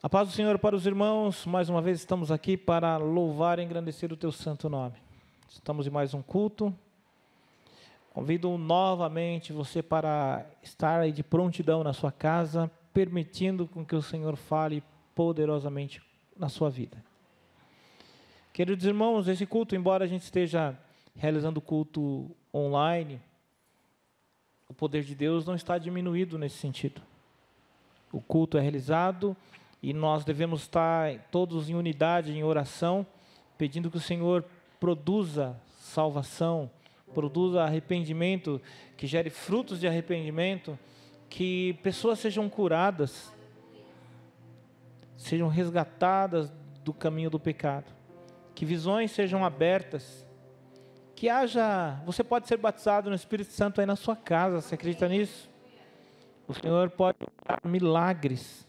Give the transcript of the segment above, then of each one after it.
A paz do Senhor para os irmãos. Mais uma vez estamos aqui para louvar e engrandecer o teu santo nome. Estamos em mais um culto. Convido novamente você para estar aí de prontidão na sua casa, permitindo com que o Senhor fale poderosamente na sua vida. Queridos irmãos, esse culto, embora a gente esteja realizando o culto online, o poder de Deus não está diminuído nesse sentido. O culto é realizado e nós devemos estar todos em unidade, em oração, pedindo que o Senhor produza salvação, produza arrependimento, que gere frutos de arrependimento, que pessoas sejam curadas, sejam resgatadas do caminho do pecado, que visões sejam abertas, que haja, você pode ser batizado no Espírito Santo aí na sua casa, você acredita nisso? O Senhor pode dar milagres.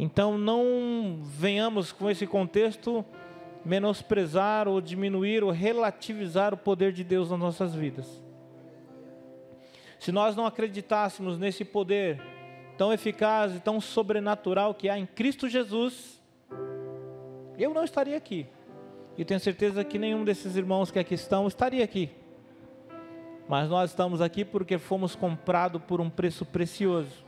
Então não venhamos com esse contexto menosprezar ou diminuir ou relativizar o poder de Deus nas nossas vidas. Se nós não acreditássemos nesse poder tão eficaz e tão sobrenatural que há em Cristo Jesus, eu não estaria aqui. E tenho certeza que nenhum desses irmãos que aqui estão estaria aqui. Mas nós estamos aqui porque fomos comprados por um preço precioso.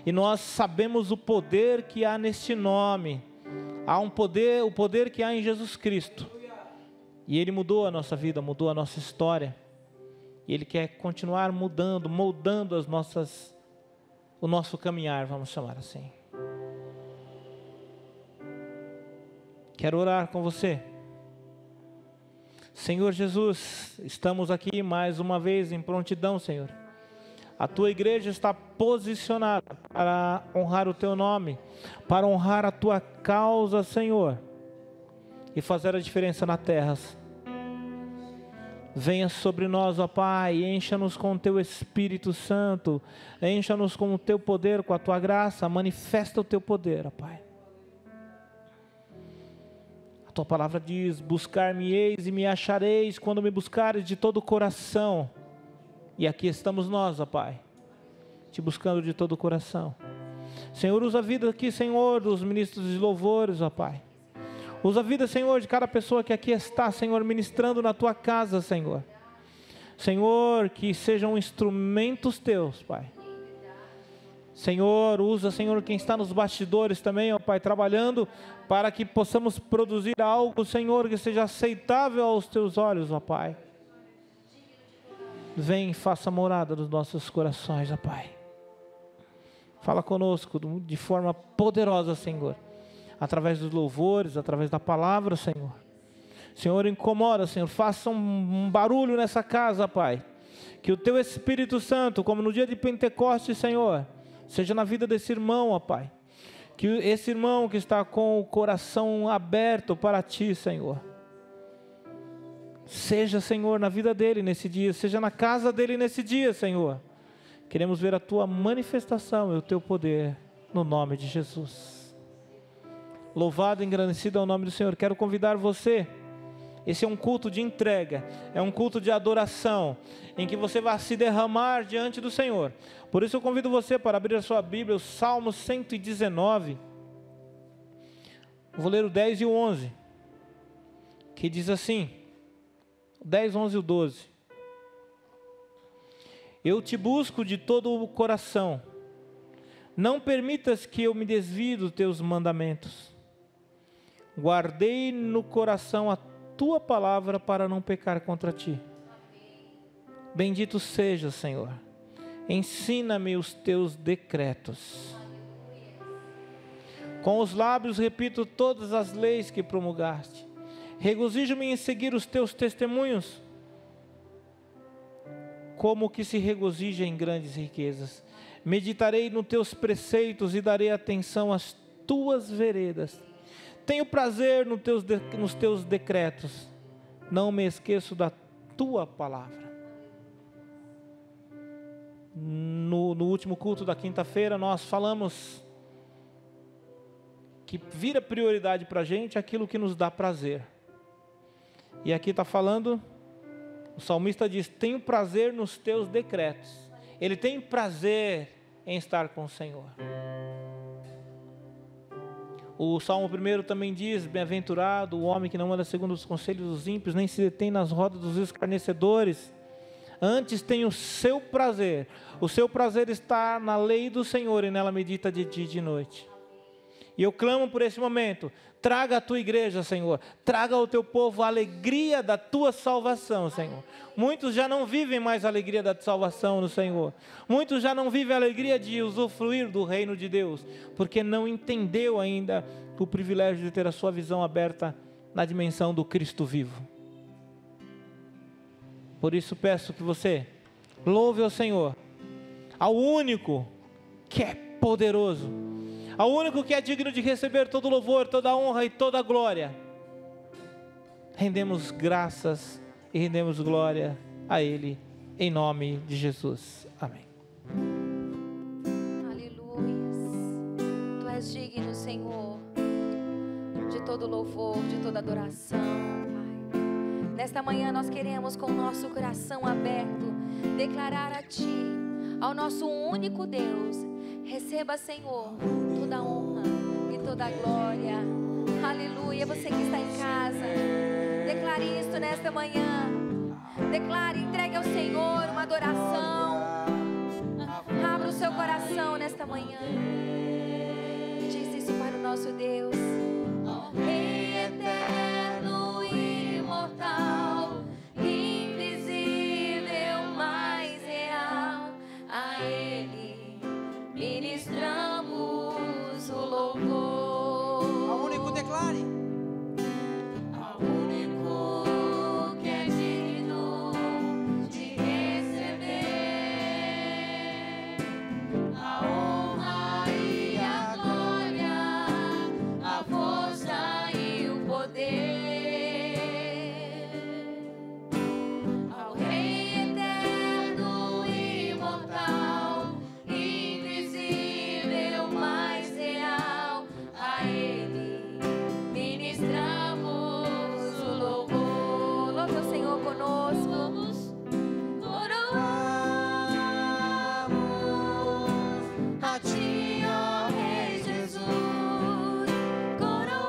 E nós sabemos o poder que há neste nome. Há um poder, o poder que há em Jesus Cristo. E Ele mudou a nossa vida, mudou a nossa história. E Ele quer continuar mudando, moldando o nosso caminhar, vamos chamar assim. Quero orar com você. Senhor Jesus, estamos aqui mais uma vez em prontidão, Senhor. A Tua igreja está posicionada para honrar o Teu nome, para honrar a Tua causa, Senhor, e fazer a diferença na terra. Venha sobre nós, ó Pai, encha-nos com o Teu Espírito Santo, encha-nos com o Teu poder, com a Tua graça, manifesta o Teu poder, ó Pai. A Tua palavra diz, buscar-me-eis e me achareis, quando me buscares de todo o coração. E aqui estamos nós, ó Pai, te buscando de todo o coração. Senhor, usa a vida aqui, Senhor, dos ministros de louvores, ó Pai. Usa a vida, Senhor, de cada pessoa que aqui está, Senhor, ministrando na Tua casa, Senhor. Senhor, que sejam instrumentos Teus, Pai. Senhor, usa, Senhor, quem está nos bastidores também, ó Pai, trabalhando para que possamos produzir algo, Senhor, que seja aceitável aos Teus olhos, ó Pai. Vem e faça morada nos nossos corações, ó Pai. Fala conosco de forma poderosa, Senhor. Através dos louvores, através da palavra, Senhor. Senhor, incomoda, Senhor. Faça um barulho nessa casa, Pai. Que o Teu Espírito Santo, como no dia de Pentecostes, Senhor, seja na vida desse irmão, ó Pai. Que esse irmão que está com o coração aberto para Ti, Senhor, seja, Senhor, na vida dele nesse dia, seja na casa dele nesse dia, Senhor. Queremos ver a Tua manifestação e o Teu poder, no nome de Jesus. Louvado e engrandecido é o nome do Senhor. Quero convidar você, esse é um culto de entrega, é um culto de adoração, em que você vai se derramar diante do Senhor. Por isso eu convido você para abrir a sua Bíblia, o Salmo 119, vou ler o 10 e o 11, que diz assim, 10, 11 e 12. Eu te busco de todo o coração, não permitas que eu me desvie dos teus mandamentos. Guardei no coração a tua palavra para não pecar contra ti. Bendito seja, Senhor. Ensina-me os teus decretos. Com os lábios repito todas as leis que promulgaste. Regozijo-me em seguir os teus testemunhos, como que se regozija em grandes riquezas. Meditarei nos teus preceitos e darei atenção às tuas veredas. Tenho prazer nos teus decretos, não me esqueço da tua palavra. No último culto da quinta-feira nós falamos que vira prioridade para a gente aquilo que nos dá prazer. E aqui está falando, o salmista diz, tenho prazer nos teus decretos. Ele tem prazer em estar com o Senhor. O Salmo 1 também diz: bem-aventurado o homem que não anda segundo os conselhos dos ímpios, nem se detém nas rodas dos escarnecedores. Antes tem o seu prazer está na lei do Senhor, e nela medita de dia e de noite. E eu clamo por esse momento: traga a tua igreja, Senhor, traga ao teu povo a alegria da tua salvação, Senhor. Muitos já não vivem mais a alegria da salvação no Senhor. Muitos já não vivem a alegria de usufruir do reino de Deus, porque não entendeu ainda o privilégio de ter a sua visão aberta na dimensão do Cristo vivo. Por isso peço que você louve ao Senhor, ao único que é poderoso, ao único que é digno de receber todo louvor, toda honra e toda glória. Rendemos graças e rendemos glória a Ele, em nome de Jesus. Amém. Aleluia. Tu és digno, Senhor, de todo louvor, de toda adoração, Pai. Nesta manhã nós queremos, com o nosso coração aberto, declarar a Ti, ao nosso único Deus: receba, Senhor, toda a honra e toda a glória. Aleluia. Você que está em casa, declare isso nesta manhã. Declare, entregue ao Senhor uma adoração. Abra o seu coração nesta manhã. Diz isso para o nosso Deus. Rei eterno, imortal, invisível, mais real, a Ele ministramos o louvor. Ao único declare. Ao único que é digno de receber a honra e a glória, a força e o poder. Ao Rei eterno, imortal, invisível, mais real, a Ele ministramos o louvor. Louve o Senhor conosco. Coroamos a Ti, ó Rei Jesus. Coroamos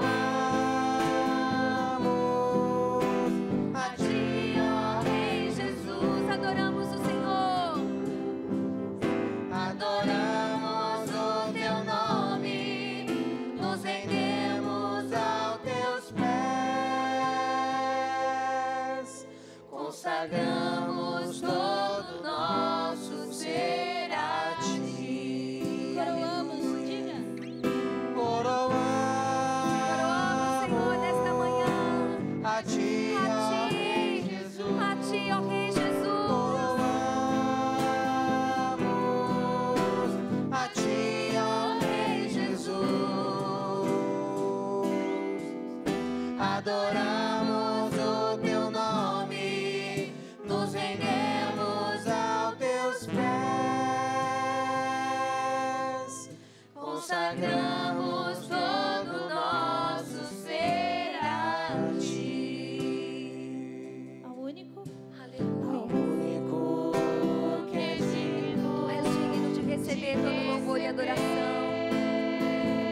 a Ti, ó Rei Jesus. Adoramos o Senhor. Adoramos o Teu nome, nos rendemos aos Teus pés, consagramos todo nosso ser a Ti. Coroamos, diga. Coroamos, Senhor, nesta manhã. A Ti, ó Rei Jesus. A Ti, ó Rei Jesus. Coroamos a Ti, ó Rei Jesus. Adoramos o Teu nome, nos rendemos aos Teus pés, consagramos todo nosso ser a Ti. Ao único, Ao aleluia. único que é digno. Tu és digno de receber todo louvor e adoração.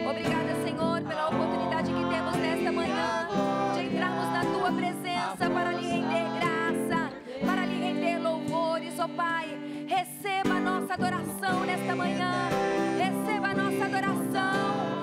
Obrigada, Senhor, pela oportunidade que temos nesta manhã de entrarmos na Tua presença para lhe render graça, para lhe render louvores, ó Pai. Receba a nossa adoração nesta manhã. Receba a nossa adoração.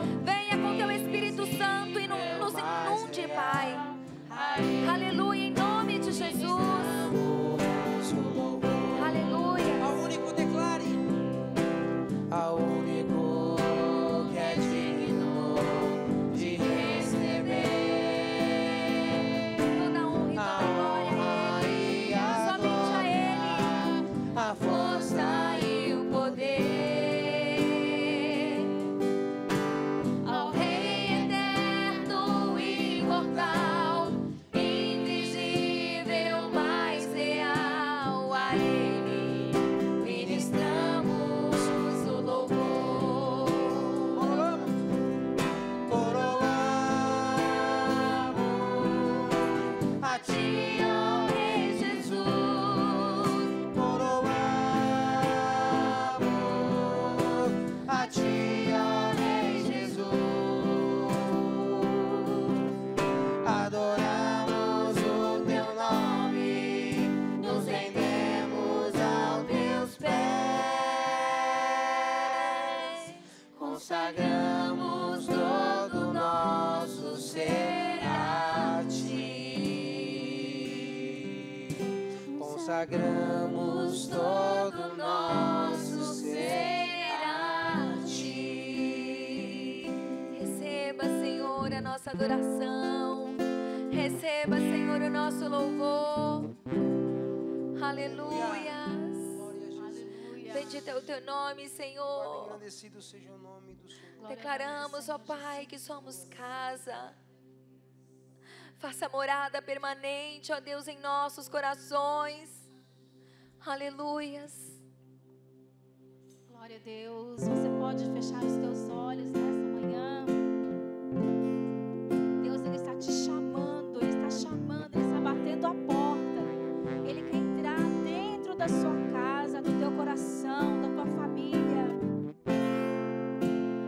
consagramos todo nosso ser a ti. Consagramos todo nosso ser a ti. Receba, Senhor, a nossa adoração. Receba, Senhor, o nosso louvor. Aleluia. Bendito é o teu nome, Senhor. Agradecido seja o nome do Senhor. Declaramos, ó Pai, que somos casa. Faça morada permanente, ó Deus, em nossos corações. Aleluias. Glória a Deus. Você pode fechar os teus olhos nessa manhã. Deus, Ele está te chamando. Ele está chamando. Ele está batendo a porta. Ele quer entrar dentro da sua casa, do teu coração, da tua família.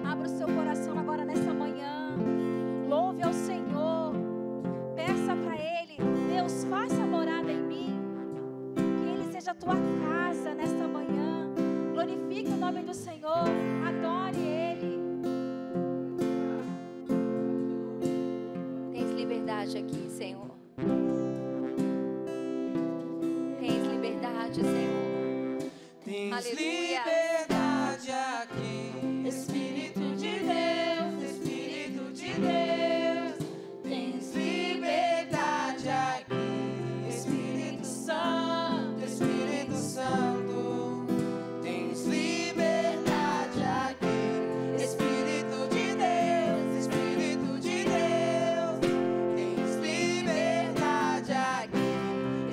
Abra o seu coração agora nessa manhã. Louve ao Senhor. Peça para Ele: Deus, faça morada em mim. Que Ele seja a tua casa nesta manhã. Glorifique o nome do Senhor. Adore Ele. Tens liberdade aqui, Senhor. Tens liberdade, Senhor. Tens Aleluia. liberdade aqui, Espírito de Deus, Espírito de Deus. Tens liberdade aqui, Espírito Santo, Espírito Santo. Tens liberdade aqui, Espírito de Deus, Espírito de Deus. Tens liberdade aqui,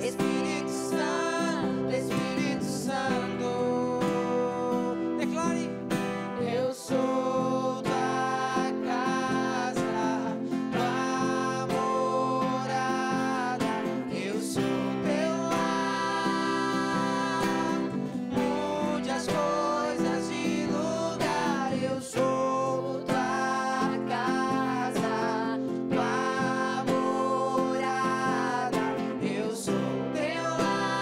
Espírito Santo, Espírito Santo. Declare: eu sou tua casa, tua morada, eu sou teu lar. Mude as coisas de lugar, eu sou tua casa, tua morada, eu sou teu lar.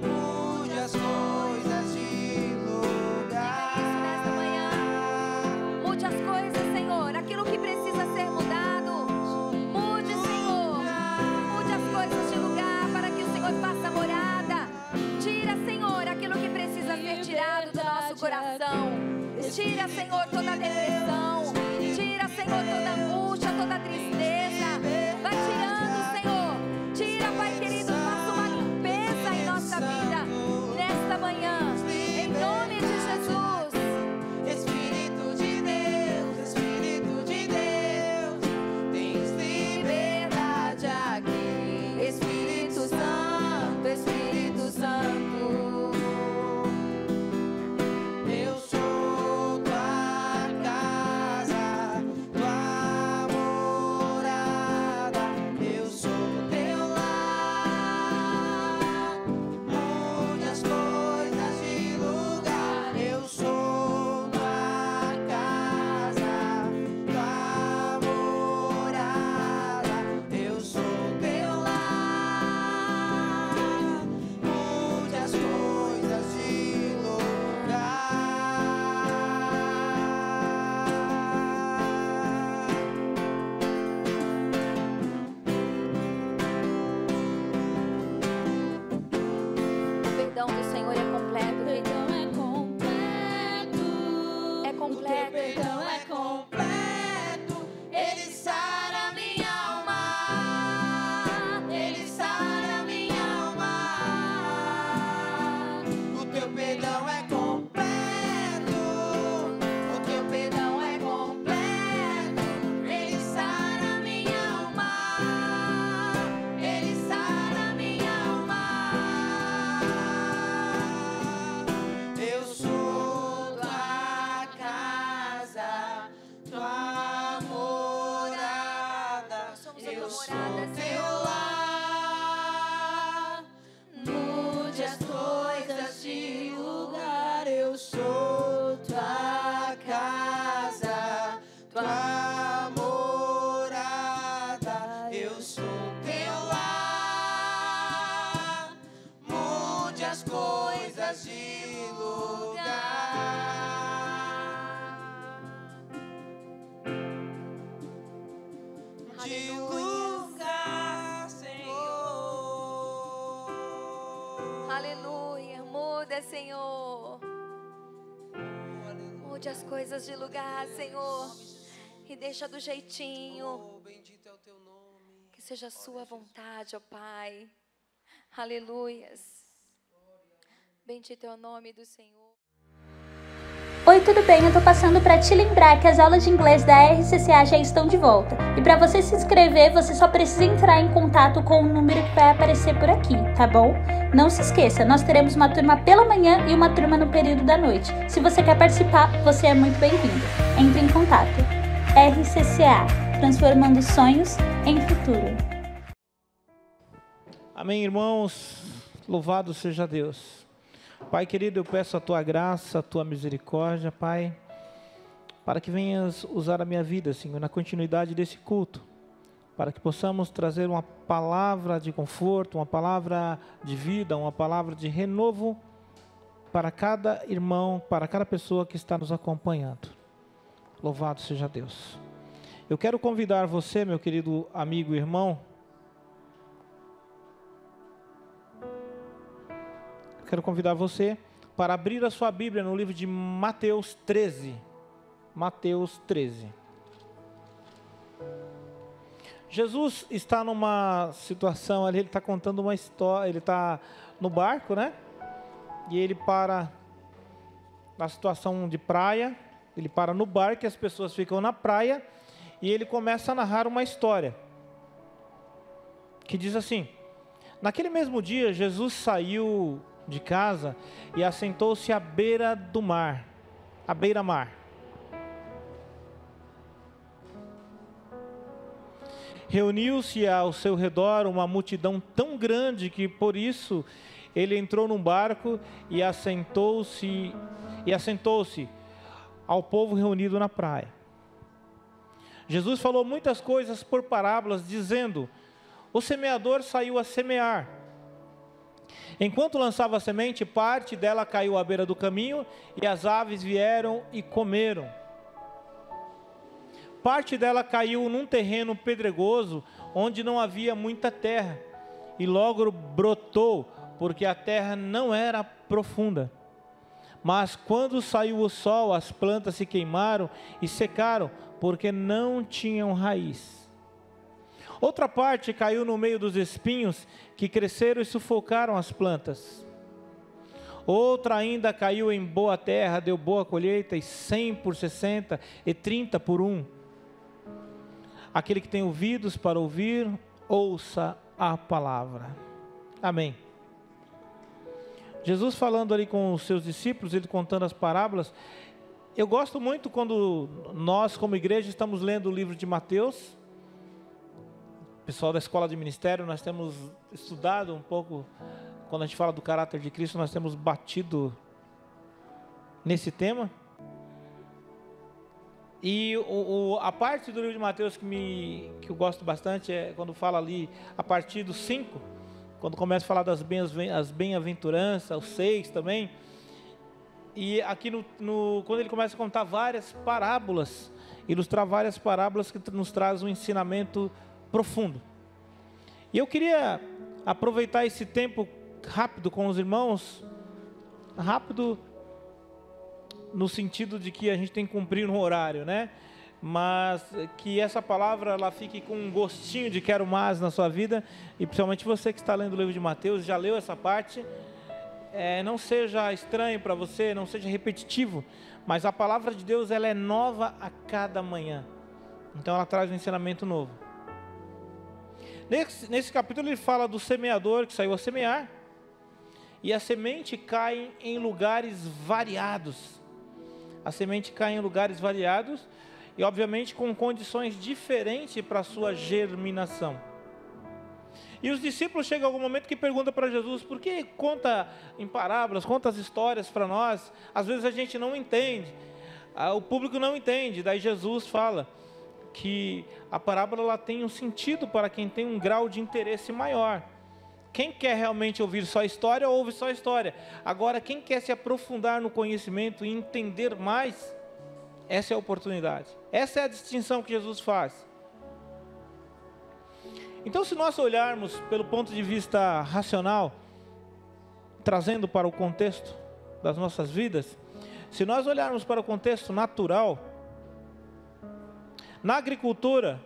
Mude as coisas de lugar. Nesta manhã, mude as coisas, Senhor. Aquilo que precisa ser mudado, mude, Senhor. Mude as coisas de lugar para que o Senhor faça morada. Tira, Senhor, aquilo que precisa ser tirado do nosso coração. Tira, Senhor, toda a depressão. Tira, Senhor, toda a angústia, toda a tristeza. Vai tirando, Senhor. Tira, Pai querido, faça uma limpeza em nossa vida nesta manhã. Em nome de Jesus. Espírito de Deus, Espírito de Deus, tens liberdade aqui, Espírito Santo, Espírito Santo. Eu sou tua casa, tua morada, Mude as coisas de lugar, Senhor. E deixa do jeitinho. Que seja a sua vontade, ó Pai. Aleluias. Bendito é o nome do Senhor. Oi, tudo bem? Eu tô passando para te lembrar que as aulas de inglês da RCCA já estão de volta. E para você se inscrever, você só precisa entrar em contato com o número que vai aparecer por aqui, tá bom? Não se esqueça, nós teremos uma turma pela manhã e uma turma no período da noite. Se você quer participar, você é muito bem-vindo. Entre em contato. RCCA, transformando sonhos em futuro. Amém, irmãos. Louvado seja Deus. Pai querido, eu peço a Tua graça, a Tua misericórdia, Pai, para que venhas usar a minha vida, Senhor, na continuidade desse culto, para que possamos trazer uma palavra de conforto, uma palavra de vida, uma palavra de renovo para cada irmão, para cada pessoa que está nos acompanhando. Louvado seja Deus. Eu quero convidar você, meu querido amigo e irmão, quero convidar você para abrir a sua Bíblia no livro de Mateus 13. Mateus 13. Jesus está numa situação ali, ele está contando uma história, ele está no barco, né? E ele para na situação de praia, ele para no barco e as pessoas ficam na praia e ele começa a narrar uma história que diz assim: naquele mesmo dia, Jesus saiu de casa e assentou-se à beira do mar, à beira-mar. Reuniu-se ao seu redor uma multidão tão grande que por isso ele entrou num barco e assentou-se ao povo reunido na praia. Jesus falou muitas coisas por parábolas, dizendo: o semeador saiu a semear. Enquanto lançava a semente, parte dela caiu à beira do caminho, e as aves vieram e comeram. Parte dela caiu num terreno pedregoso, onde não havia muita terra, e logo brotou, porque a terra não era profunda. Mas quando saiu o sol, as plantas se queimaram e secaram, porque não tinham raiz. Outra parte caiu no meio dos espinhos, que cresceram e sufocaram as plantas. Outra ainda caiu em boa terra, deu boa colheita, e 100 por 60, e 30 por 1. Aquele que tem ouvidos para ouvir, ouça a palavra. Amém. Jesus falando ali com os seus discípulos, ele contando as parábolas. Eu gosto muito quando nós, como igreja, estamos lendo o livro de Mateus. Pessoal da escola de ministério, nós temos estudado um pouco, quando a gente fala do caráter de Cristo, nós temos batido nesse tema. E a parte do livro de Mateus que eu gosto bastante é quando fala ali, a partir do 5, quando começa a falar das bem-aventuranças, o 6 também. E aqui quando ele começa a contar várias parábolas, ilustrar várias parábolas que nos trazem um ensinamento profundo. E eu queria aproveitar esse tempo rápido com os irmãos, rápido no sentido de que a gente tem que cumprir um horário, né? Mas que essa palavra ela fique com um gostinho de quero mais na sua vida, e principalmente você que está lendo o livro de Mateus, já leu essa parte, não seja estranho para você, não seja repetitivo, mas a palavra de Deus ela é nova a cada manhã, então ela traz um ensinamento novo. Nesse capítulo ele fala do semeador que saiu a semear, e a semente cai em lugares variados. A semente cai em lugares variados e obviamente com condições diferentes para a sua germinação. E os discípulos chegam a algum momento que perguntam para Jesus: por que conta em parábolas, conta as histórias para nós? Às vezes a gente não entende, o público não entende. Daí Jesus fala que a parábola ela tem um sentido para quem tem um grau de interesse maior. Quem quer realmente ouvir só história, ouve só história. Agora, quem quer se aprofundar no conhecimento e entender mais, essa é a oportunidade. Essa é a distinção que Jesus faz. Então, se nós olharmos pelo ponto de vista racional, trazendo para o contexto das nossas vidas, Se nós olharmos para o contexto natural, na agricultura,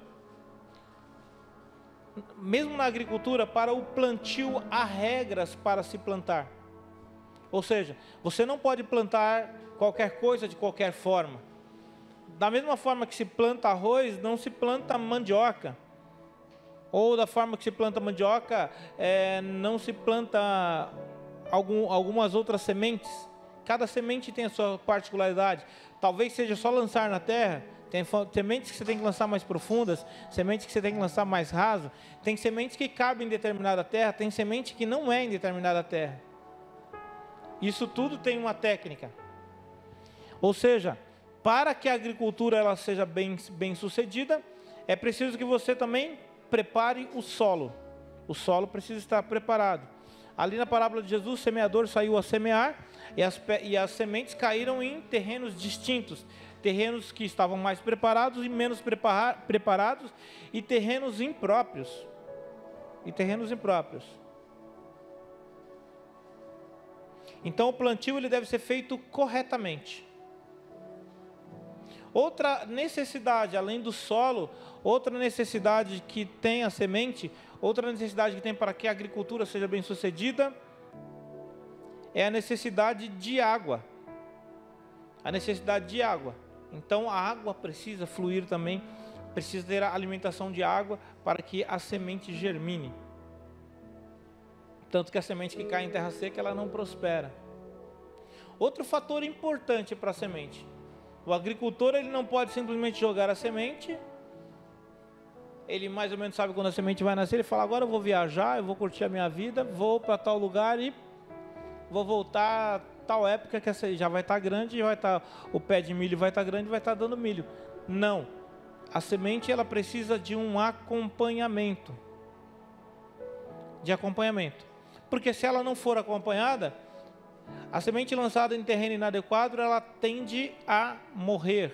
mesmo na agricultura, para o plantio há regras para se plantar. Ou seja, você não pode plantar qualquer coisa de qualquer forma. Da mesma forma que se planta arroz, não se planta mandioca. Ou da forma que se planta mandioca, não se planta algumas outras sementes. Cada semente tem a sua particularidade. Talvez seja só lançar na terra. Tem sementes que você tem que lançar mais profundas, sementes que você tem que lançar mais raso. Tem sementes que cabem em determinada terra, tem semente que não é em determinada terra. Isso tudo tem uma técnica. Ou seja, para que a agricultura ela seja bem sucedida, é preciso que você também prepare o solo. O solo precisa estar preparado. Ali na parábola de Jesus, o semeador saiu a semear e as sementes caíram em terrenos distintos. Terrenos que estavam mais preparados e menos preparados, e terrenos impróprios. Então o plantio ele deve ser feito corretamente. Outra necessidade, além do solo, outra necessidade que tem a semente, outra necessidade que tem para que a agricultura seja bem sucedida, é a necessidade de água. A necessidade de água. Então a água precisa fluir também, precisa ter a alimentação de água para que a semente germine. Tanto que a semente que cai em terra seca, ela não prospera. Outro fator importante para a semente. O agricultor ele não pode simplesmente jogar a semente. Ele mais ou menos sabe quando a semente vai nascer. Ele fala, agora eu vou viajar, eu vou curtir a minha vida, vou para tal lugar e vou voltar tal época que essa já vai estar grande, o pé de milho vai estar grande, vai estar dando milho. Não. A semente ela precisa de um acompanhamento. Porque se ela não for acompanhada, a semente lançada em terreno inadequado, ela tende a morrer.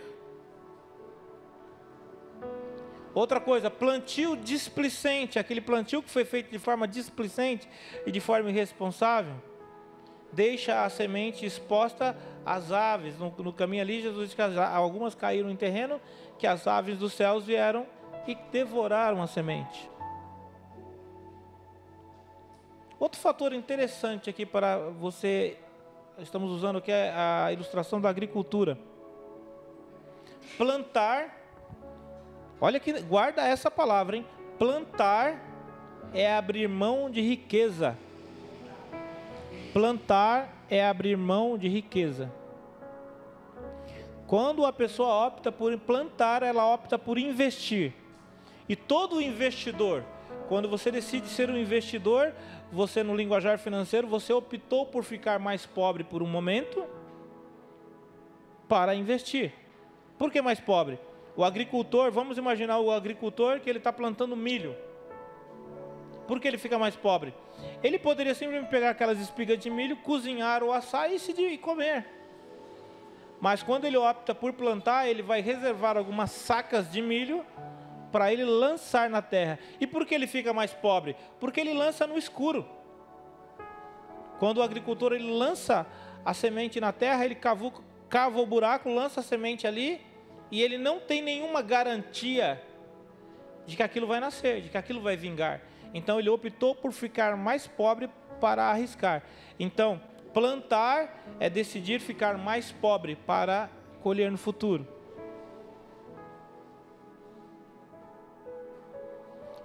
Outra coisa, plantio displicente, aquele plantio que foi feito de forma displicente e de forma irresponsável, deixa a semente exposta às aves. No caminho ali, Jesus diz que algumas caíram em terreno, que as aves dos céus vieram e devoraram a semente. Outro fator interessante aqui para você, estamos usando aqui a ilustração da agricultura. Plantar, olha aqui, guarda essa palavra, hein? Plantar é abrir mão de riqueza. Plantar é abrir mão de riqueza. Quando a pessoa opta por plantar, ela opta por investir. E todo investidor, quando você decide ser um investidor, você no linguajar financeiro, você optou por ficar mais pobre por um momento para investir. Por que mais pobre? O agricultor, vamos imaginar o agricultor que ele está plantando milho. Por que ele fica mais pobre? Ele poderia simplesmente pegar aquelas espigas de milho, cozinhar ou assar e comer. Mas quando ele opta por plantar, ele vai reservar algumas sacas de milho para ele lançar na terra. E por que ele fica mais pobre? Porque ele lança no escuro. Quando o agricultor ele lança a semente na terra, ele cava o buraco, lança a semente ali, e ele não tem nenhuma garantia de que aquilo vai nascer, de que aquilo vai vingar. Então ele optou por ficar mais pobre para arriscar. Então, plantar é decidir ficar mais pobre para colher no futuro.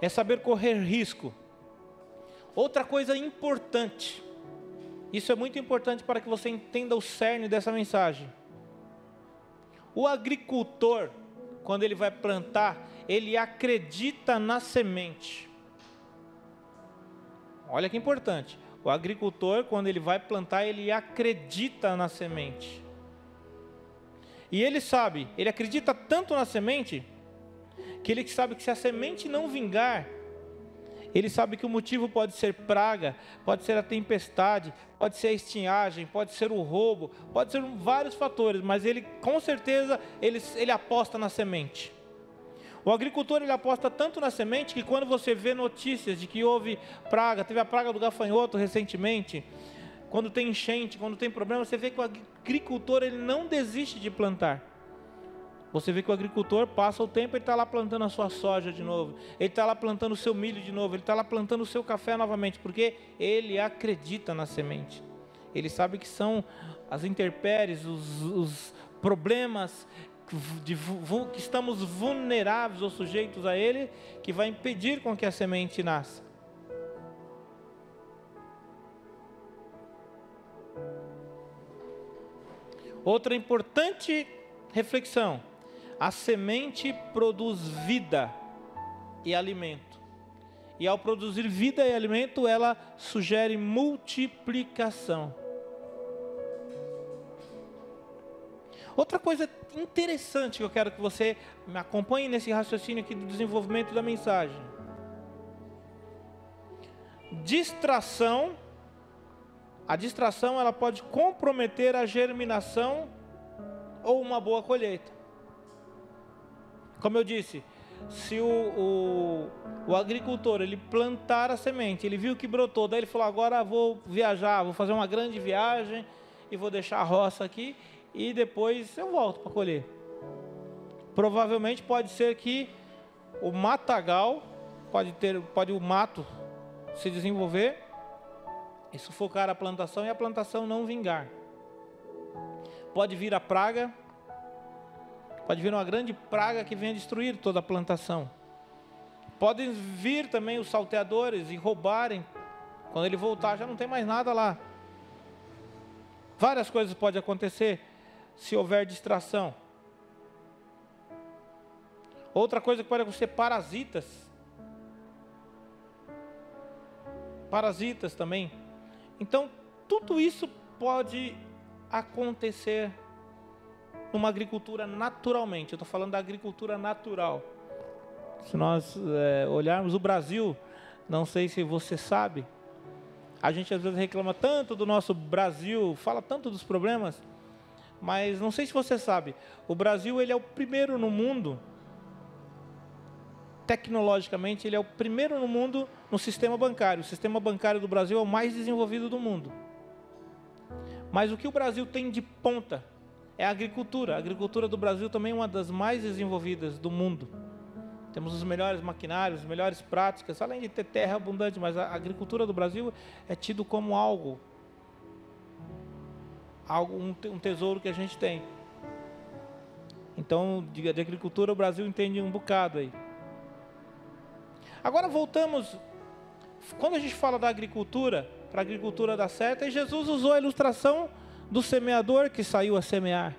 É saber correr risco. Outra coisa importante, isso é muito importante para que você entenda o cerne dessa mensagem. O agricultor, quando ele vai plantar, ele acredita na semente. Olha que importante. O agricultor, quando ele vai plantar, ele acredita na semente. E ele sabe, ele acredita tanto na semente, que ele sabe que se a semente não vingar, ele sabe que o motivo pode ser praga, pode ser a tempestade, pode ser a estiagem, pode ser o roubo, pode ser vários fatores, mas ele com certeza ele aposta na semente. O agricultor ele aposta tanto na semente que quando você vê notícias de que houve praga, teve a praga do gafanhoto recentemente, quando tem enchente, quando tem problema, você vê que agricultor, ele não desiste de plantar. Você vê que o agricultor passa o tempo, ele está lá plantando a sua soja de novo, ele está lá plantando o seu milho de novo, ele está lá plantando o seu café novamente, porque ele acredita na semente. Ele sabe que são as intempéries, os problemas que estamos vulneráveis ou sujeitos a ele, que vai impedir com que a semente nasça. Outra importante reflexão: a semente produz vida e alimento. E ao produzir vida e alimento, ela sugere multiplicação. Outra coisa interessante que eu quero que você me acompanhe nesse raciocínio aqui do desenvolvimento da mensagem. Distração. A distração, ela pode comprometer a germinação ou uma boa colheita. Como eu disse, se o agricultor, ele plantar a semente, ele viu que brotou, daí ele falou, agora vou viajar, vou fazer uma grande viagem e vou deixar a roça aqui e depois eu volto para colher. Provavelmente pode ser que o matagal, pode o mato se desenvolver e sufocar a plantação e a plantação não vingar. Pode vir a praga. Pode vir uma grande praga que venha destruir toda a plantação. Podem vir também os salteadores e roubarem. Quando ele voltar, já não tem mais nada lá. Várias coisas podem acontecer se houver distração. Outra coisa que pode acontecer, parasitas. Parasitas também. Então, tudo isso pode acontecer numa agricultura naturalmente. Eu estou falando da agricultura natural. Se nós olharmos o Brasil, não sei se você sabe, a gente às vezes reclama tanto do nosso Brasil, fala tanto dos problemas, mas não sei se você sabe, o Brasil, ele é o primeiro no mundo, tecnologicamente, ele é o primeiro no mundo no sistema bancário. O sistema bancário do Brasil é o mais desenvolvido do mundo. Mas o que o Brasil tem de ponta é a agricultura. A agricultura do Brasil também é uma das mais desenvolvidas do mundo. Temos os melhores maquinários, as melhores práticas, além de ter terra abundante, mas a agricultura do Brasil é tido como um tesouro que a gente tem. Então, de agricultura, o Brasil entende um bocado aí. Agora voltamos, quando a gente fala da agricultura, para a agricultura dar certo, e Jesus usou a ilustração do semeador que saiu a semear.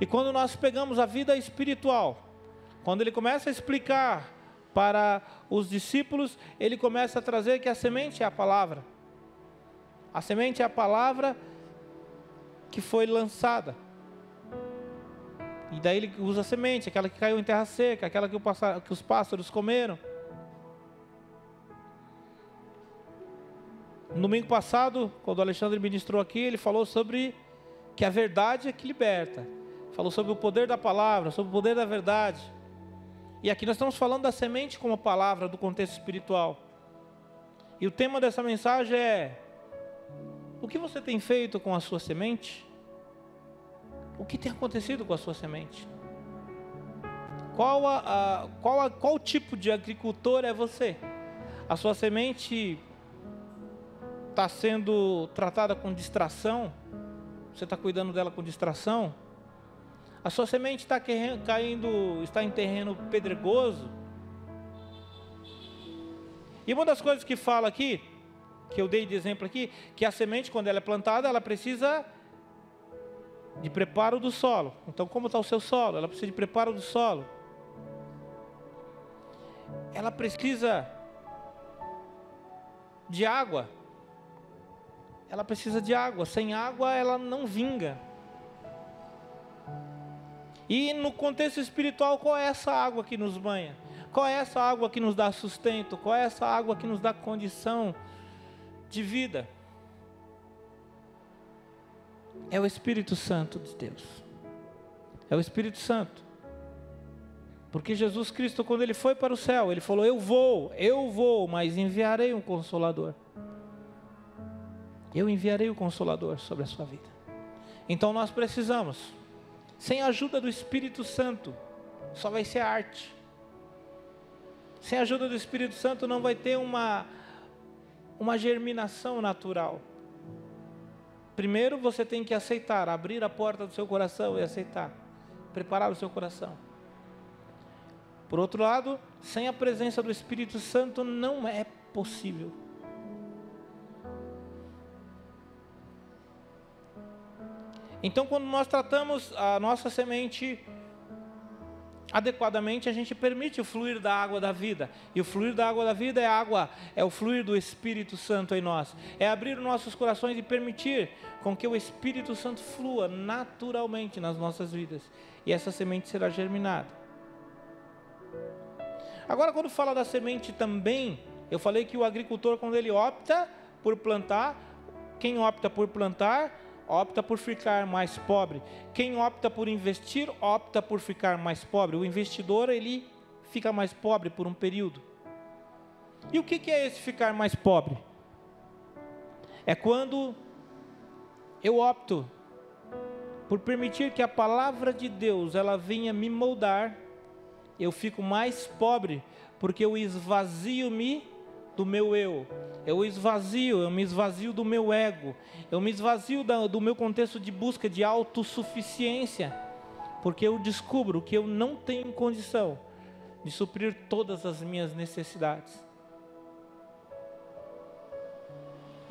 E quando nós pegamos a vida espiritual, quando ele começa a explicar para os discípulos, ele começa a trazer que a semente é a palavra. A semente é a palavra que foi lançada. E daí ele usa a semente, aquela que caiu em terra seca, aquela que os pássaros comeram. No domingo passado, quando o Alexandre ministrou aqui, ele falou sobre que a verdade é que liberta. Falou sobre o poder da palavra, sobre o poder da verdade. E aqui nós estamos falando da semente como palavra do contexto espiritual. E o tema dessa mensagem é: o que você tem feito com a sua semente? O que tem acontecido com a sua semente? Qual tipo de agricultor é você? A sua semente está sendo tratada com distração? Você está cuidando dela com distração? A sua semente está está em terreno pedregoso? E uma das coisas que fala aqui, que eu dei de exemplo aqui, que a semente, quando ela é plantada, ela precisa de preparo do solo. Então, como está o seu solo? Ela precisa de preparo do solo. Ela precisa de água. Ela precisa de água. Sem água, ela não vinga. E no contexto espiritual, qual é essa água que nos banha? Qual é essa água que nos dá sustento? Qual é essa água que nos dá condição de vida? É o Espírito Santo de Deus. É o Espírito Santo. Porque Jesus Cristo, quando ele foi para o céu, ele falou: eu vou, mas enviarei um Consolador. Eu enviarei o Consolador sobre a sua vida. Então nós precisamos, sem a ajuda do Espírito Santo, só vai ser arte. Sem a ajuda do Espírito Santo não vai ter uma germinação natural. Primeiro você tem que aceitar, abrir a porta do seu coração e aceitar, preparar o seu coração. Por outro lado, sem a presença do Espírito Santo não é possível. Então, quando nós tratamos a nossa semente adequadamente, a gente permite o fluir da água da vida. E o fluir da água da vida é o fluir do Espírito Santo em nós. É abrir os nossos corações e permitir com que o Espírito Santo flua naturalmente nas nossas vidas. E essa semente será germinada. Agora, quando fala da semente também, eu falei que o agricultor, quando ele opta por plantar, quem opta por plantar, opta por ficar mais pobre. Quem opta por investir, opta por ficar mais pobre. O investidor, ele fica mais pobre por um período. E o que é esse ficar mais pobre? É quando eu opto por permitir que a palavra de Deus, ela venha me moldar. Eu fico mais pobre, porque eu esvazio-me do meu eu, eu me esvazio do meu ego, eu me esvazio do meu contexto de busca de autossuficiência, porque eu descubro que eu não tenho condição de suprir todas as minhas necessidades.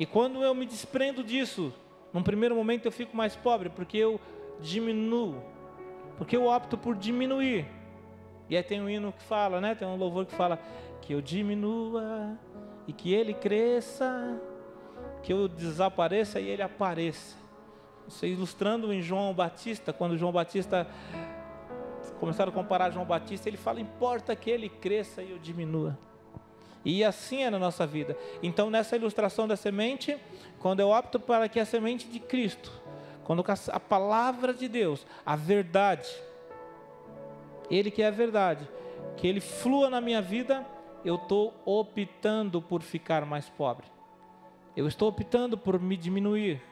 E quando eu me desprendo disso, num primeiro momento eu fico mais pobre, porque eu diminuo, porque eu opto por diminuir. E aí tem um hino que fala, né? Tem um louvor que fala que eu diminua e que ele cresça, que eu desapareça e ele apareça. Isso ilustrando em João Batista, quando João Batista, começaram a comparar João Batista, ele fala, importa que ele cresça e eu diminua. E assim é na nossa vida. Então nessa ilustração da semente, quando eu opto para que a semente de Cristo, quando a palavra de Deus, a verdade, Ele que é a verdade, que Ele flua na minha vida, eu estou optando por ficar mais pobre. Eu estou optando por me diminuir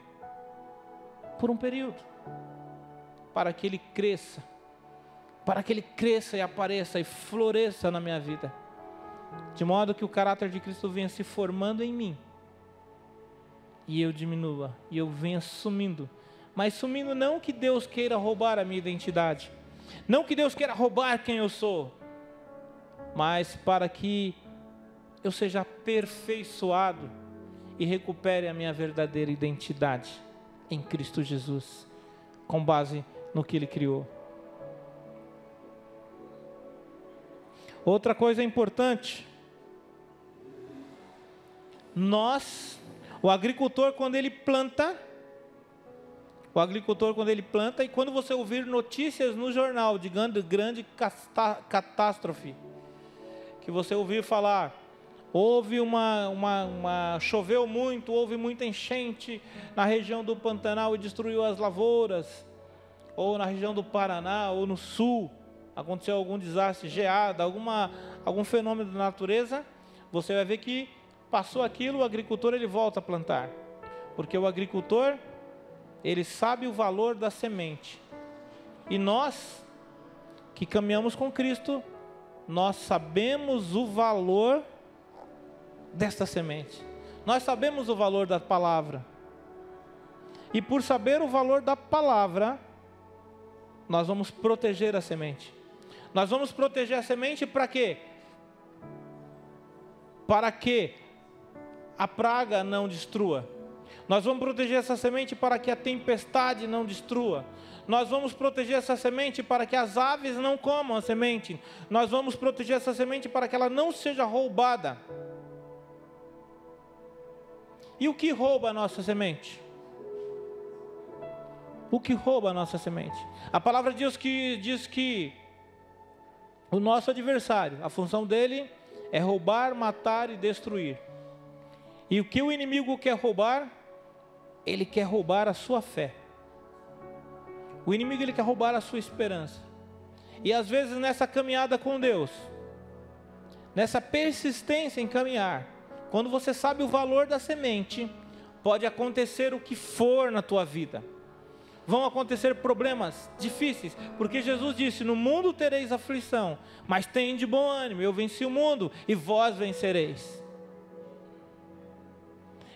por um período, para que Ele cresça, e apareça e floresça na minha vida, de modo que o caráter de Cristo venha se formando em mim, e eu diminua, e eu venha sumindo, mas sumindo não que Deus queira roubar a minha identidade, não que Deus queira roubar quem eu sou, mas para que eu seja aperfeiçoado e recupere a minha verdadeira identidade em Cristo Jesus, com base no que Ele criou. Outra coisa importante, o agricultor quando ele planta, e quando você ouvir notícias no jornal de grande catástrofe, que você ouvir falar, choveu muito, houve muita enchente na região do Pantanal e destruiu as lavouras, ou na região do Paraná, ou no sul, aconteceu algum desastre, geada, algum fenômeno da natureza, você vai ver que passou aquilo, o agricultor ele volta a plantar, porque o agricultor ele sabe o valor da semente. E nós, que caminhamos com Cristo, nós sabemos o valor desta semente. Nós sabemos o valor da palavra. E por saber o valor da palavra, nós vamos proteger a semente. Nós vamos proteger a semente para quê? Para que a praga não destrua. Nós vamos proteger essa semente para que a tempestade não destrua. Nós vamos proteger essa semente para que as aves não comam a semente. Nós vamos proteger essa semente para que ela não seja roubada. E o que rouba a nossa semente? O que rouba a nossa semente? A palavra de Deus diz que o nosso adversário, a função dele é roubar, matar e destruir. E o que o inimigo quer roubar? Ele quer roubar a sua fé. O inimigo ele quer roubar a sua esperança. E às vezes nessa caminhada com Deus, nessa persistência em caminhar, quando você sabe o valor da semente, pode acontecer o que for na tua vida. vão acontecer problemas difíceis, porque Jesus disse: no mundo tereis aflição, mas tenham de bom ânimo, eu venci o mundo e vós vencereis.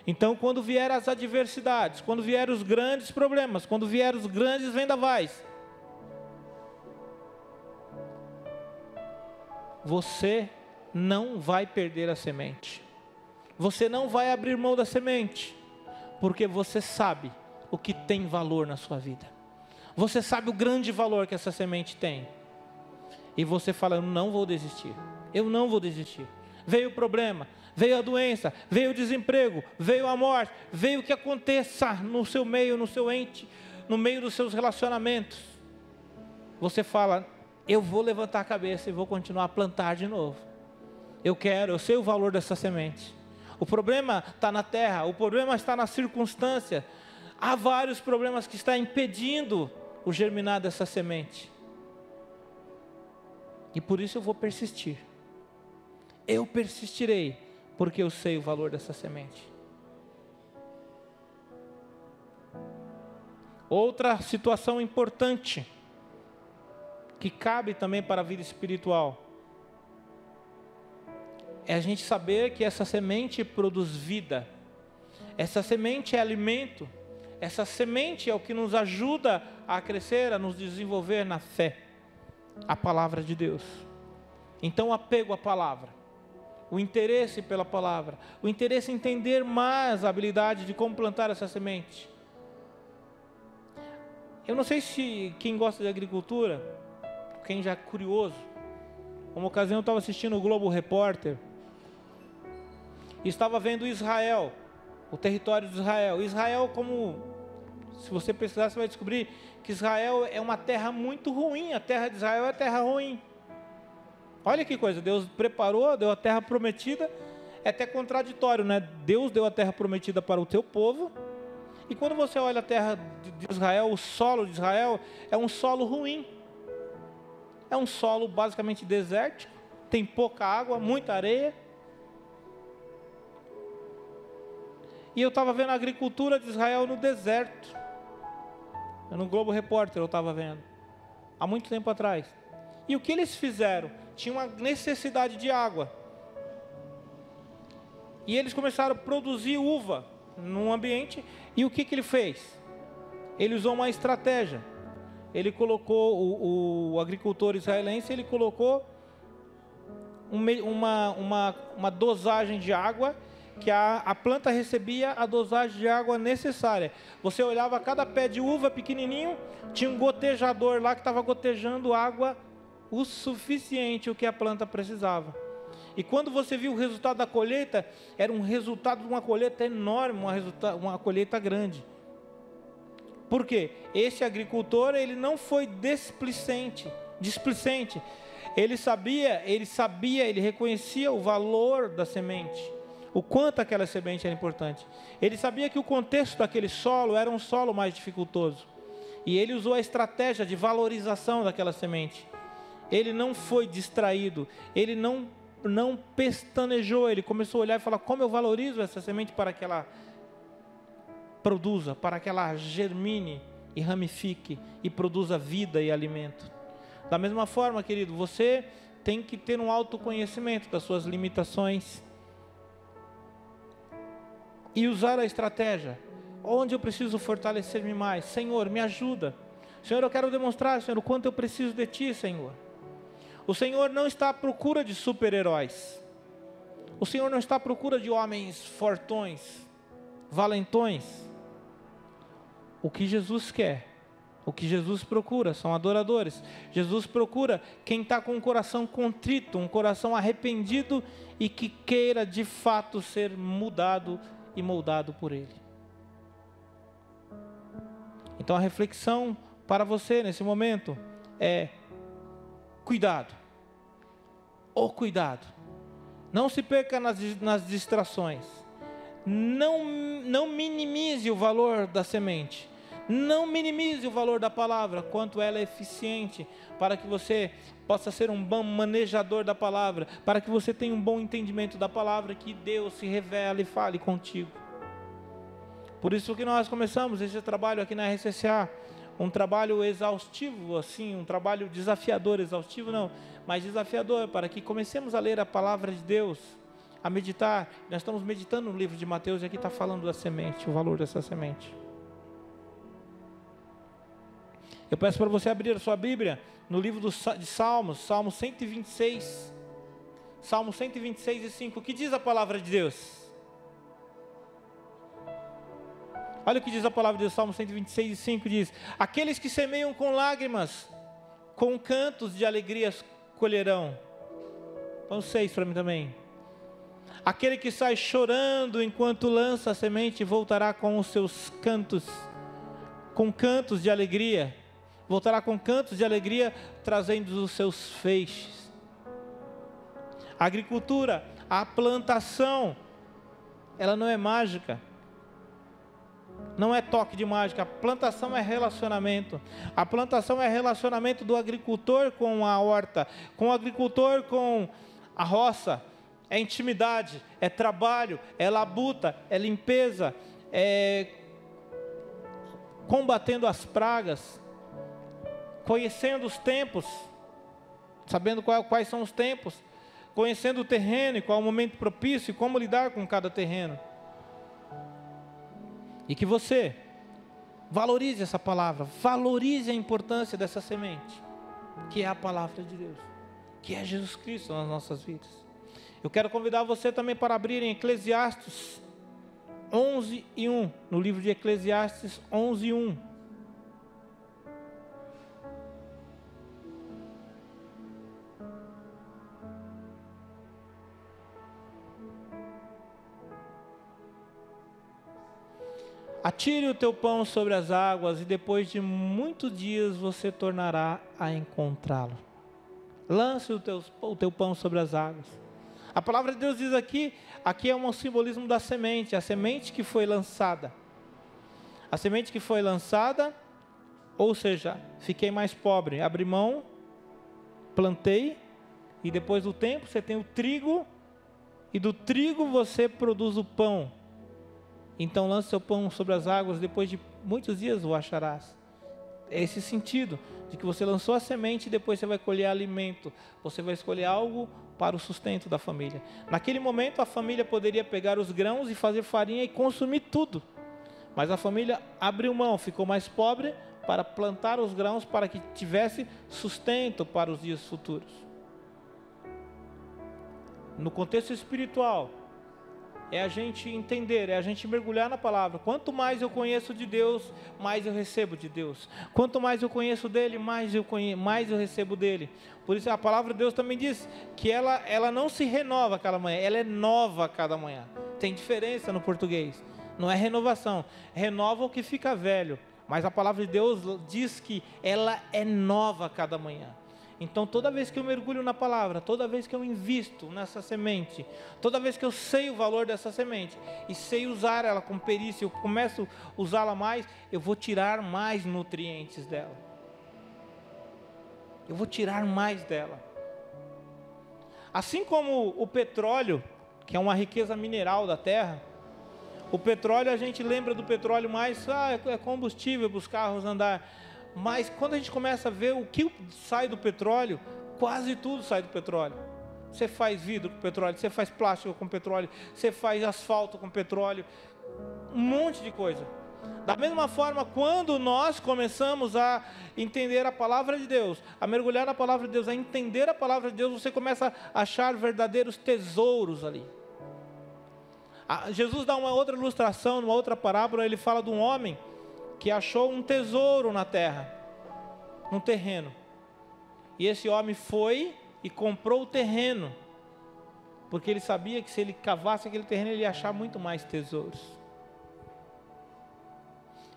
Então, quando vier as adversidades, quando vier os grandes problemas, quando vier os grandes vendavais, você não vai perder a semente. Você não vai abrir mão da semente, porque você sabe o que tem valor na sua vida. Você sabe o grande valor que essa semente tem. E você fala: eu não vou desistir. Eu não vou desistir. Veio o problema, veio a doença, veio o desemprego, veio a morte, veio o que aconteça no seu meio, no seu ente, no meio dos seus relacionamentos. Você fala: eu vou levantar a cabeça e vou continuar a plantar de novo. Eu sei o valor dessa semente. O problema está na terra, o problema está na circunstância. Há vários problemas que estão impedindo o germinar dessa semente. E por isso eu vou persistir. Eu persistirei, porque eu sei o valor dessa semente. Outra situação importante, que cabe também para a vida espiritual, é a gente saber que essa semente produz vida. Essa semente é alimento. Essa semente é o que nos ajuda a crescer, a nos desenvolver na fé. A palavra de Deus. Então, o apego à palavra, o interesse pela palavra, o interesse em entender mais a habilidade de como plantar essa semente. Eu não sei se quem gosta de agricultura, quem já é curioso, uma ocasião eu estava assistindo o Globo Repórter, e estava vendo Israel, o território de Israel. Israel, como, se você pesquisar, você vai descobrir que Israel é uma terra muito ruim. A terra de Israel é terra ruim. Olha que coisa, Deus preparou, deu a terra prometida. É até contraditório, né? Deus deu a terra prometida para o teu povo, e quando você olha a terra de Israel, o solo de Israel é um solo ruim. É um solo basicamente desértico, tem pouca água, muita areia. E eu estava vendo a agricultura de Israel no deserto. No Globo Repórter eu estava vendo, há muito tempo atrás. E o que eles fizeram? Tinha uma necessidade de água. E eles começaram a produzir uva num ambiente. E o que ele fez? Ele usou uma estratégia. Ele colocou, o agricultor israelense, ele colocou uma dosagem de água, que a planta recebia a dosagem de água necessária. Você olhava cada pé de uva pequenininho, tinha um gotejador lá que estava gotejando água o suficiente, o que a planta precisava. E quando você viu o resultado da colheita, era um resultado de uma colheita enorme, uma colheita grande. Por quê? Esse agricultor, ele não foi displicente. Ele reconhecia o valor da semente, o quanto aquela semente era importante. Ele sabia que o contexto daquele solo era um solo mais dificultoso. E ele usou a estratégia de valorização daquela semente. Ele não foi distraído, ele não pestanejou, ele começou a olhar e falar: como eu valorizo essa semente para que ela produza, para que ela germine e ramifique e produza vida e alimento. Da mesma forma, querido, você tem que ter um autoconhecimento das suas limitações e usar a estratégia. Onde eu preciso fortalecer-me mais? Senhor, me ajuda. Senhor, eu quero demonstrar, Senhor, o quanto eu preciso de Ti, Senhor. O Senhor não está à procura de super-heróis. O Senhor não está à procura de homens fortões, valentões. O que Jesus quer, o que Jesus procura são adoradores. Jesus procura quem está com um coração contrito, um coração arrependido e que queira de fato ser mudado e moldado por Ele. Então a reflexão para você nesse momento é: cuidado, cuidado, não se perca nas distrações, não minimize o valor da semente, não minimize o valor da palavra, quanto ela é eficiente, para que você possa ser um bom manejador da palavra, para que você tenha um bom entendimento da palavra, que Deus se revele e fale contigo. Por isso que nós começamos esse trabalho aqui na RCCA, um trabalho exaustivo, assim, um trabalho desafiador, exaustivo não, mas desafiador, para que comecemos a ler a palavra de Deus, a meditar. Nós estamos meditando no livro de Mateus e aqui está falando da semente, o valor dessa semente. Eu peço para você abrir a sua Bíblia no livro de Salmos, Salmo 126, Salmo 126 e 5, o que diz a palavra de Deus? Olha o que diz a palavra de Deus, Salmo 126 e 5 diz: aqueles que semeiam com lágrimas, com cantos de alegrias colherão. Põe 6 para mim também. Aquele que sai chorando enquanto lança a semente, voltará com os seus cantos, com cantos de alegria. Voltará com cantos de alegria, trazendo os seus feixes. A agricultura, a plantação, ela não é mágica. Não é toque de mágica, a plantação é relacionamento. A plantação é relacionamento do agricultor com a horta, com o agricultor com a roça. É intimidade, é trabalho, é labuta, é limpeza, é combatendo as pragas, conhecendo os tempos, sabendo quais são os tempos, conhecendo o terreno e qual é o momento propício e como lidar com cada terreno. E que você valorize essa palavra, valorize a importância dessa semente, que é a palavra de Deus, que é Jesus Cristo nas nossas vidas. Eu quero convidar você também para abrir em Eclesiastes 11 e 1, no livro de Eclesiastes 11 e 1. Atire o teu pão sobre as águas e depois de muitos dias você tornará a encontrá-lo. Lance o teu pão sobre as águas. A palavra de Deus diz aqui é um simbolismo da semente, a semente que foi lançada. A semente que foi lançada, ou seja, fiquei mais pobre, abri mão, plantei, e depois do tempo você tem o trigo, e do trigo você produz o pão. Então lance seu pão sobre as águas, depois de muitos dias o acharás. É esse sentido, de que você lançou a semente e depois você vai colher alimento. Você vai escolher algo para o sustento da família. Naquele momento a família poderia pegar os grãos e fazer farinha e consumir tudo. Mas a família abriu mão, ficou mais pobre para plantar os grãos para que tivesse sustento para os dias futuros. No contexto espiritual, é a gente entender, é a gente mergulhar na palavra. Quanto mais eu conheço de Deus, mais eu recebo de Deus. Quanto mais eu conheço dele, mais eu recebo dele. Por isso a palavra de Deus também diz que ela não se renova a cada manhã, ela é nova a cada manhã. Tem diferença no português, não é renovação, renova o que fica velho. Mas a palavra de Deus diz que ela é nova a cada manhã. Então toda vez que eu mergulho na palavra, toda vez que eu invisto nessa semente, toda vez que eu sei o valor dessa semente e sei usar ela com perícia, eu começo a usá-la mais, eu vou tirar mais nutrientes dela. Eu vou tirar mais dela. Assim como o petróleo, que é uma riqueza mineral da terra, o petróleo, a gente lembra do petróleo mais, é combustível para os carros andar. Mas quando a gente começa a ver o que sai do petróleo, quase tudo sai do petróleo. Você faz vidro com petróleo, você faz plástico com petróleo, você faz asfalto com petróleo, um monte de coisa. Da mesma forma, quando nós começamos a entender a palavra de Deus, a mergulhar na palavra de Deus, a entender a palavra de Deus, você começa a achar verdadeiros tesouros ali. Jesus dá uma outra ilustração, numa outra parábola, ele fala de um homem que achou um tesouro na terra, num terreno. E esse homem foi e comprou o terreno, porque ele sabia que se ele cavasse aquele terreno, ele ia achar muito mais tesouros.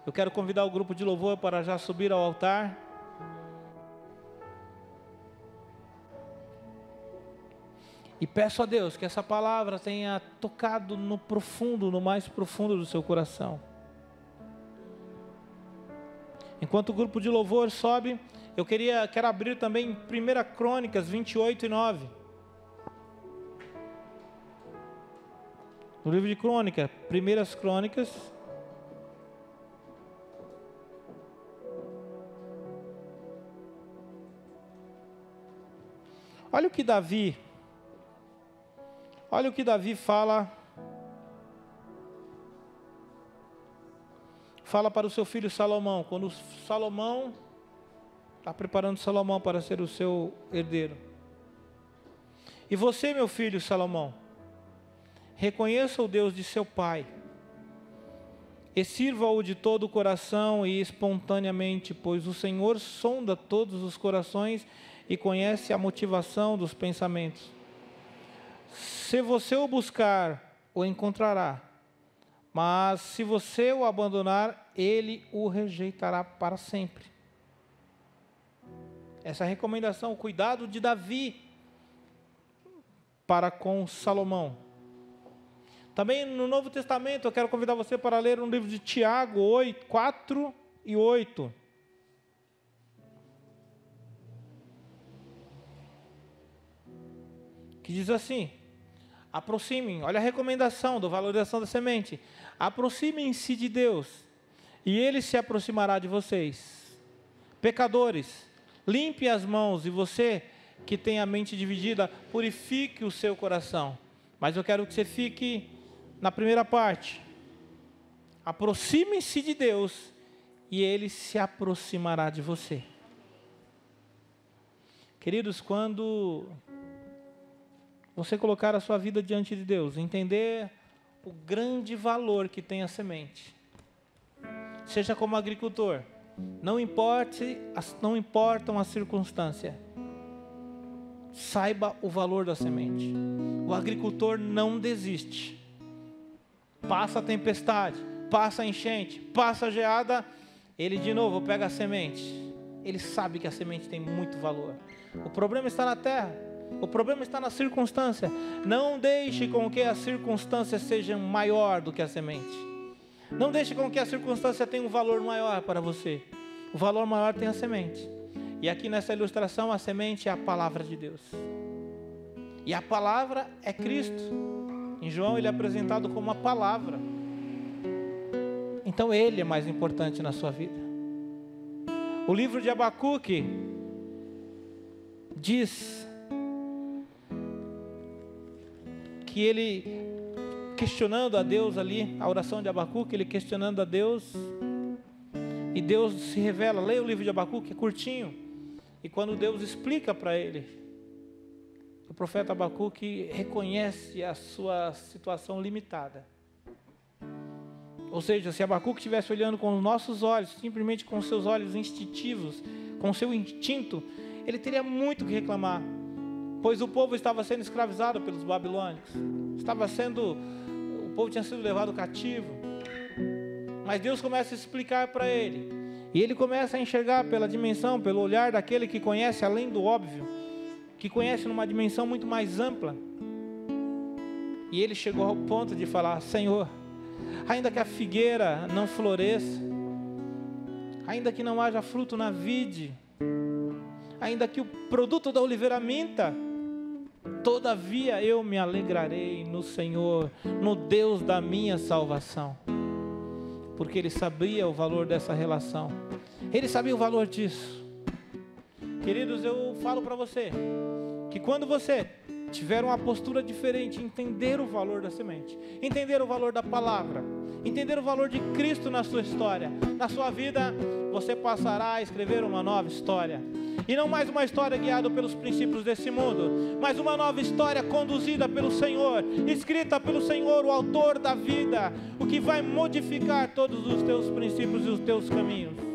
Eu quero convidar o grupo de louvor para já subir ao altar. E peço a Deus que essa palavra tenha tocado no profundo, no mais profundo do seu coração. Enquanto o grupo de louvor sobe, eu quero abrir também 1 Crônicas 28 e 9. No livro de Crônica, 1 Crônicas. Olha o que Davi fala para o seu filho Salomão, quando Salomão está preparando Salomão para ser o seu herdeiro. E você, meu filho Salomão, reconheça o Deus de seu pai, e sirva-o de todo o coração e espontaneamente, pois o Senhor sonda todos os corações e conhece a motivação dos pensamentos. Se você o buscar, o encontrará, mas se você o abandonar, ele o rejeitará para sempre. Essa é a recomendação, o cuidado de Davi para com Salomão. Também no Novo Testamento, eu quero convidar você para ler um livro de Tiago 4 e 8. Que diz assim: aproximem, olha a recomendação da valorização da semente. Aproximem-se de Deus, e Ele se aproximará de vocês. Pecadores, limpe as mãos, e você que tem a mente dividida, purifique o seu coração. Mas eu quero que você fique na primeira parte. Aproxime-se de Deus, e Ele se aproximará de você. Queridos, quando você colocar a sua vida diante de Deus, entender o grande valor que tem a semente, seja como agricultor, não importam as circunstâncias, saiba o valor da semente. O agricultor não desiste. Passa a tempestade, passa a enchente, passa a geada, ele de novo pega a semente. Ele sabe que a semente tem muito valor. O problema está na terra, o problema está na circunstância. Não deixe com que a circunstância seja maior do que a semente. Não deixe com que a circunstância tenha um valor maior para você. O valor maior tem a semente. E aqui nessa ilustração, a semente é a palavra de Deus. E a palavra é Cristo. Em João ele é apresentado como a palavra. Então Ele é mais importante na sua vida. O livro de Abacuque diz que ele, questionando a Deus ali, a oração de Abacuque, ele questionando a Deus, e Deus se revela. Leia o livro de Abacuque, é curtinho. E quando Deus explica para ele, o profeta Abacuque reconhece a sua situação limitada. Ou seja, se Abacuque estivesse olhando com os nossos olhos, simplesmente com os seus olhos instintivos, com o seu instinto, ele teria muito que reclamar, pois o povo estava sendo escravizado pelos babilônicos, o povo tinha sido levado cativo. Mas Deus começa a explicar para ele, e ele começa a enxergar pela dimensão, pelo olhar daquele que conhece além do óbvio, que conhece numa dimensão muito mais ampla. E ele chegou ao ponto de falar: Senhor, ainda que a figueira não floresça, ainda que não haja fruto na vide, ainda que o produto da oliveira minta, todavia eu me alegrarei no Senhor, no Deus da minha salvação. Porque ele sabia o valor dessa relação, ele sabia o valor disso. Queridos, eu falo para você, que quando você tiver uma postura diferente, entender o valor da semente, entender o valor da palavra, entender o valor de Cristo na sua história, na sua vida, você passará a escrever uma nova história. E não mais uma história guiada pelos princípios desse mundo, mas uma nova história conduzida pelo Senhor, escrita pelo Senhor, o autor da vida, o que vai modificar todos os teus princípios e os teus caminhos.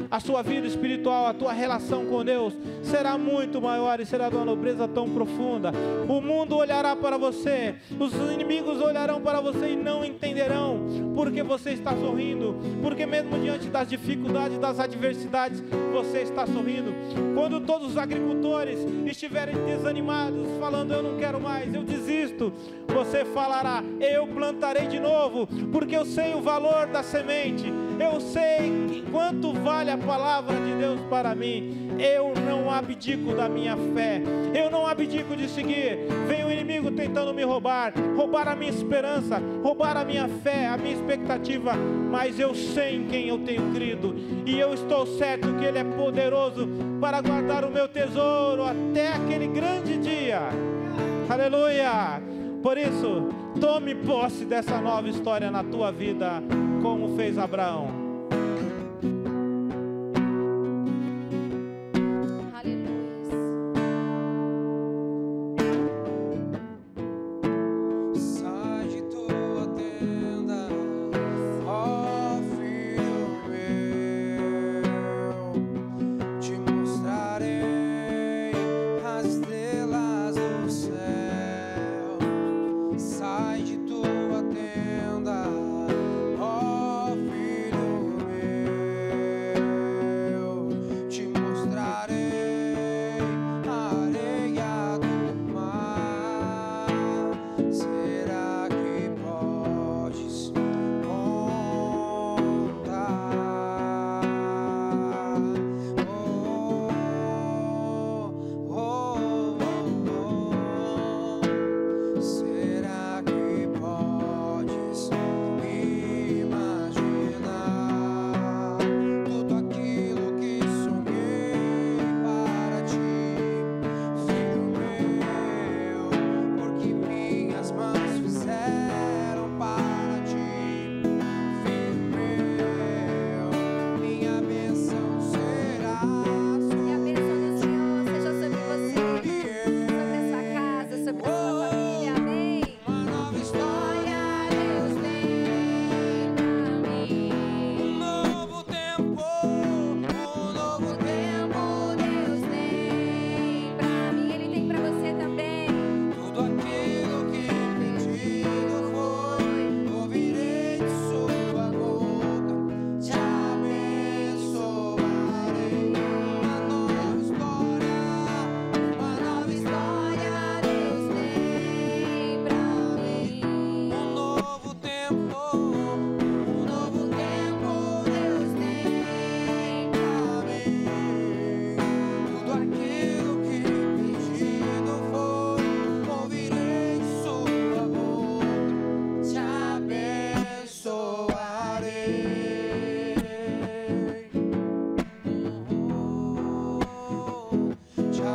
A sua vida espiritual, a tua relação com Deus será muito maior e será de uma nobreza tão profunda. O mundo olhará para você, os inimigos olharão para você e não entenderão porque você está sorrindo, porque mesmo diante das dificuldades, das adversidades, você está sorrindo. Quando todos os agricultores estiverem desanimados, falando: eu não quero mais, eu desisto, você falará: eu plantarei de novo, porque eu sei o valor da semente. eu sei quanto vale a palavra de Deus para mim. Eu não abdico da minha fé, eu não abdico de seguir. Vem o inimigo tentando me roubar a minha esperança, roubar a minha fé, a minha expectativa, mas eu sei em quem eu tenho crido, e eu estou certo que Ele é poderoso para guardar o meu tesouro até aquele grande dia. Aleluia! Por isso, tome posse dessa nova história na tua vida, como fez Abraão.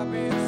Abençoe.